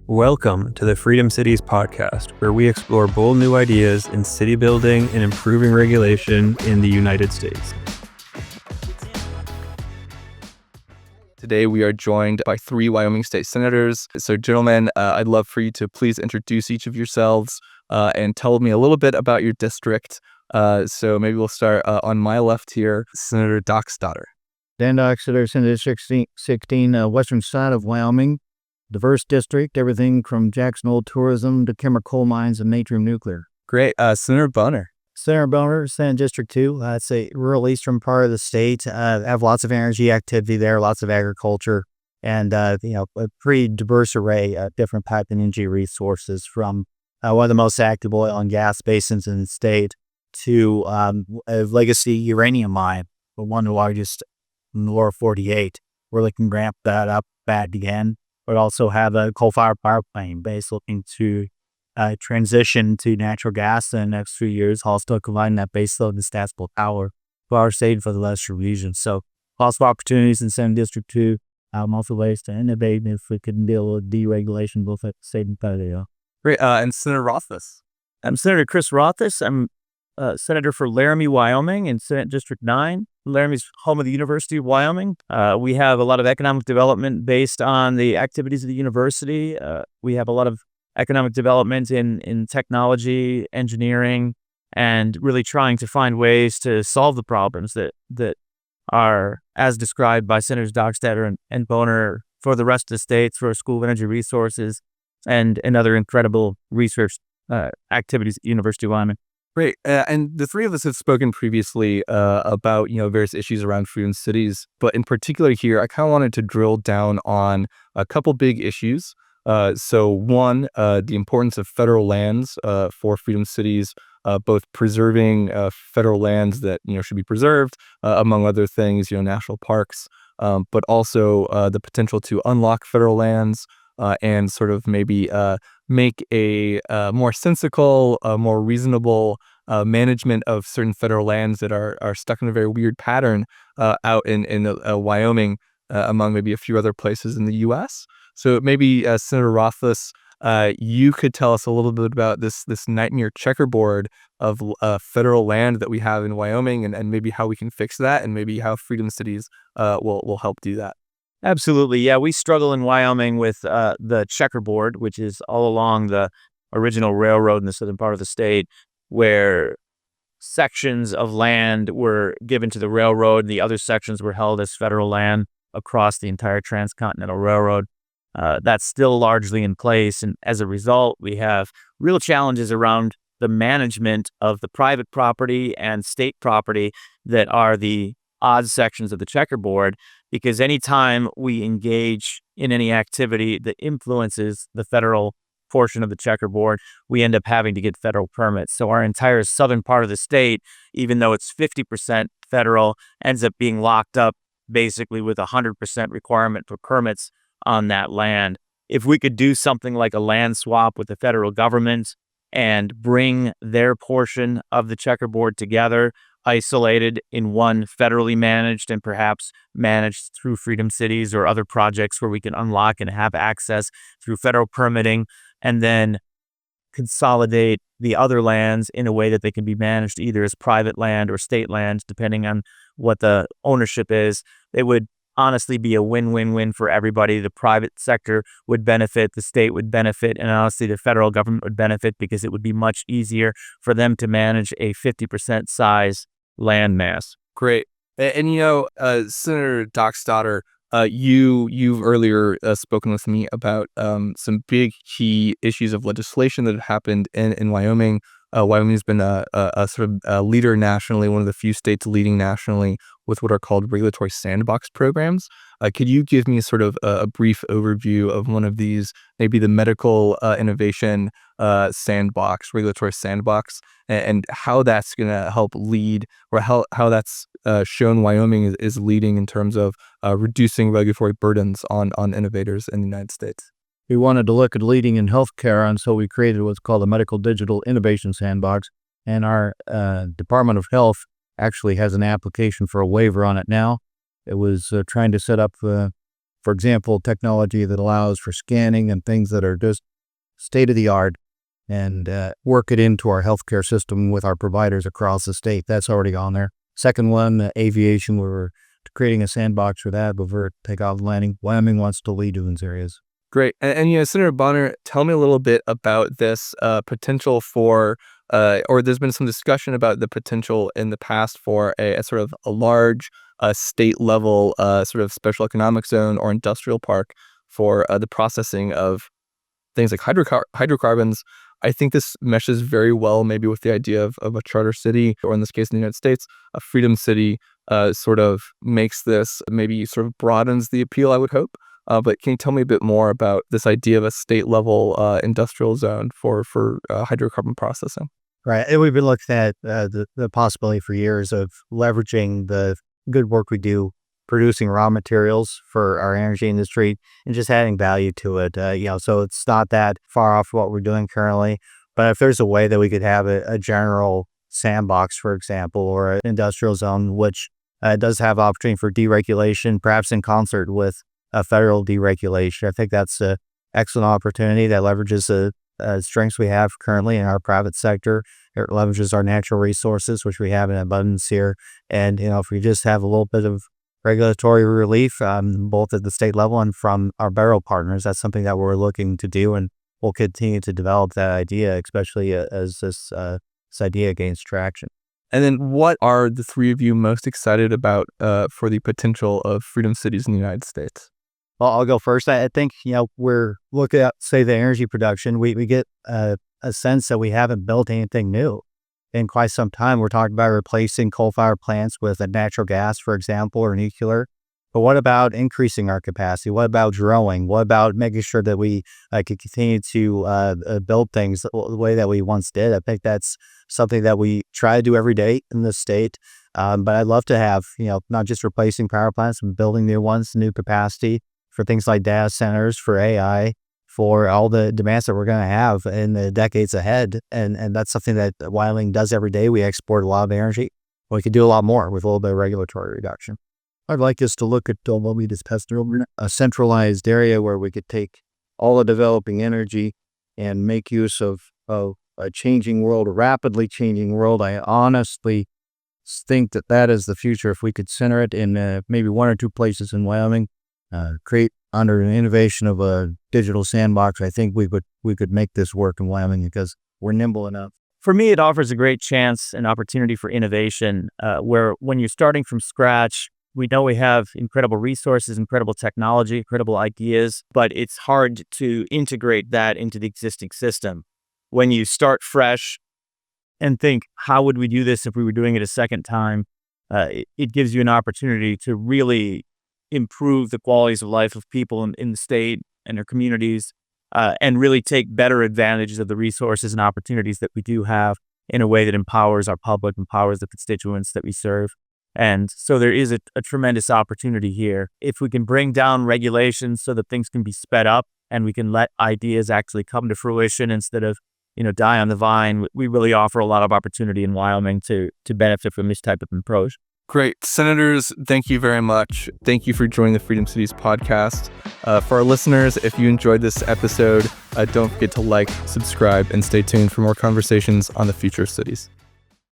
Welcome to the Freedom Cities podcast, where we explore bold new ideas in city building and improving regulation in the United States. Today, we are joined by three Wyoming State Senators. So, gentlemen, I'd love for you to please introduce each of yourselves and tell me a little bit about your district. So maybe we'll start on my left here, Senator Dockstader. Dan Dockstader, Senate District 16, western side of Wyoming. Diverse district, everything from Jackson Hole tourism to chemical coal mines and Natrium nuclear. Great. Senator Boner. Senator Boner, Senate District 2. It's a rural eastern part of the state. Have lots of energy activity there, lots of agriculture, and a pretty diverse array of different type of energy resources, from one of the most active oil and gas basins in the state to a legacy uranium mine, one of the largest in the lower 48. We're looking to ramp that up back again. But also have a coal-fired power plant base looking to transition to natural gas in the next few years, also combining that base load and dispatchable power for our state and for the Western region. So lots of opportunities in Senate District 2, also ways to innovate if we can deal with deregulation both at the state and federal. Great. And Senator Rothfuss. I'm Senator Chris Rothfuss. I'm Senator for Laramie, Wyoming in Senate District 9. Laramie's home of the University of Wyoming. We have a lot of economic development based on the activities of the university. We have a lot of economic development in technology, engineering, and really trying to find ways to solve the problems that are, as described by Senators Dockstader and Boner, for the rest of the states, for a School of Energy Resources, and other incredible research activities at the University of Wyoming. Great. And the three of us have spoken previously about, various issues around Freedom Cities. But in particular here, I kind of wanted to drill down on a couple big issues. So one, the importance of federal lands for Freedom Cities, both preserving federal lands that, should be preserved, among other things, national parks, but also the potential to unlock federal lands and sort of maybe make a more sensical, more reasonable management of certain federal lands that are stuck in a very weird pattern out in Wyoming, among maybe a few other places in the U.S. So maybe Senator Rothfuss, you could tell us a little bit about this nightmare checkerboard of federal land that we have in Wyoming, and maybe how we can fix that, and maybe how Freedom Cities will help do that. Absolutely. Yeah, we struggle in Wyoming with the checkerboard, which is all along the original railroad in the southern part of the state, where sections of land were given to the railroad and the other sections were held as federal land across the entire transcontinental railroad. That's still largely in place. And as a result, we have real challenges around the management of the private property and state property that are the odd sections of the checkerboard, because anytime we engage in any activity that influences the federal portion of the checkerboard, we end up having to get federal permits. So our entire southern part of the state, even though it's 50% federal, ends up being locked up basically with 100% requirement for permits on that land. If we could do something like a land swap with the federal government and bring their portion of the checkerboard together, isolated in one federally managed and perhaps managed through Freedom Cities or other projects where we can unlock and have access through federal permitting, and then consolidate the other lands in a way that they can be managed either as private land or state land, depending on what the ownership is, it would honestly be a win-win-win for everybody. The private sector would benefit, the state would benefit, and honestly the federal government would benefit, because it would be much easier for them to manage a 50% size land mass. Great. And Senator Dockstader, you've earlier spoken with me about some big key issues of legislation that have happened in Wyoming. Wyoming's been a sort of a leader nationally, one of the few states leading nationally with what are called regulatory sandbox programs. Could you give me sort of a brief overview of one of these, maybe the medical innovation sandbox, regulatory sandbox, and how that's going to help lead, or how that's shown Wyoming is leading in terms of reducing regulatory burdens on innovators in the United States? We wanted to look at leading in healthcare, and so we created what's called the Medical Digital Innovation Sandbox. And our Department of Health actually has an application for a waiver on it now. It was trying to set up For example, technology that allows for scanning and things that are just state of the art, and work it into our healthcare system with our providers across the state. That's already on there. Second one, aviation, we're creating a sandbox for that, but for takeoff and landing, Wyoming wants to lead in these areas. Great. And Senator Bonner, tell me a little bit about this potential for, or there's been some discussion about the potential in the past for a sort of a large state level sort of special economic zone or industrial park for the processing of things like hydrocarbons. I think this meshes very well maybe with the idea of a charter city, or in this case in the United States, a freedom city sort of makes this, maybe sort of broadens the appeal, I would hope. But can you tell me a bit more about this idea of a state level industrial zone for hydrocarbon processing? Right. And we've been looking at the possibility for years of leveraging the good work we do producing raw materials for our energy industry and just adding value to it. So it's not that far off what we're doing currently. But if there's a way that we could have a general sandbox, for example, or an industrial zone, which does have opportunity for deregulation, perhaps in concert with a federal deregulation, I think that's an excellent opportunity that leverages the strengths we have currently in our private sector. It leverages our natural resources, which we have in abundance here. And, if we just have a little bit of regulatory relief, both at the state level and from our barrel partners, that's something that we're looking to do, and we'll continue to develop that idea, especially as this idea gains traction. And then what are the three of you most excited about for the potential of freedom cities in the United States? Well, I'll go first. I think, we're looking at, say, the energy production. We get a sense that we haven't built anything new in quite some time. We're talking about replacing coal-fired plants with a natural gas, for example, or nuclear. But what about increasing our capacity? What about drilling? What about making sure that we can continue to build things the way that we once did? I think that's something that we try to do every day in the state. But I'd love to have, not just replacing power plants, but building new ones, new capacity for things like data centers, for AI, for all the demands that we're going to have in the decades ahead. And that's something that Wyoming does every day. We export a lot of energy. We could do a lot more with a little bit of regulatory reduction. I'd like us to look at what we discussed earlier, a centralized area where we could take all the developing energy and make use of a changing world, a rapidly changing world. I honestly think that is the future. If we could center it in maybe one or two places in Wyoming, create under an innovation of a digital sandbox, I think we could make this work in Wyoming because we're nimble enough. For me, it offers a great chance and opportunity for innovation, where when you're starting from scratch, we know we have incredible resources, incredible technology, incredible ideas, but it's hard to integrate that into the existing system. When you start fresh and think, how would we do this if we were doing it a second time? It gives you an opportunity to really improve the qualities of life of people in the state and their communities, and really take better advantages of the resources and opportunities that we do have in a way that empowers our public, empowers the constituents that we serve. And so there is a tremendous opportunity here. If we can bring down regulations so that things can be sped up and we can let ideas actually come to fruition instead of, die on the vine, we really offer a lot of opportunity in Wyoming to benefit from this type of approach. Great. Senators, thank you very much. Thank you for joining the Freedom Cities podcast. For our listeners, if you enjoyed this episode, don't forget to like, subscribe, and stay tuned for more conversations on the future of cities.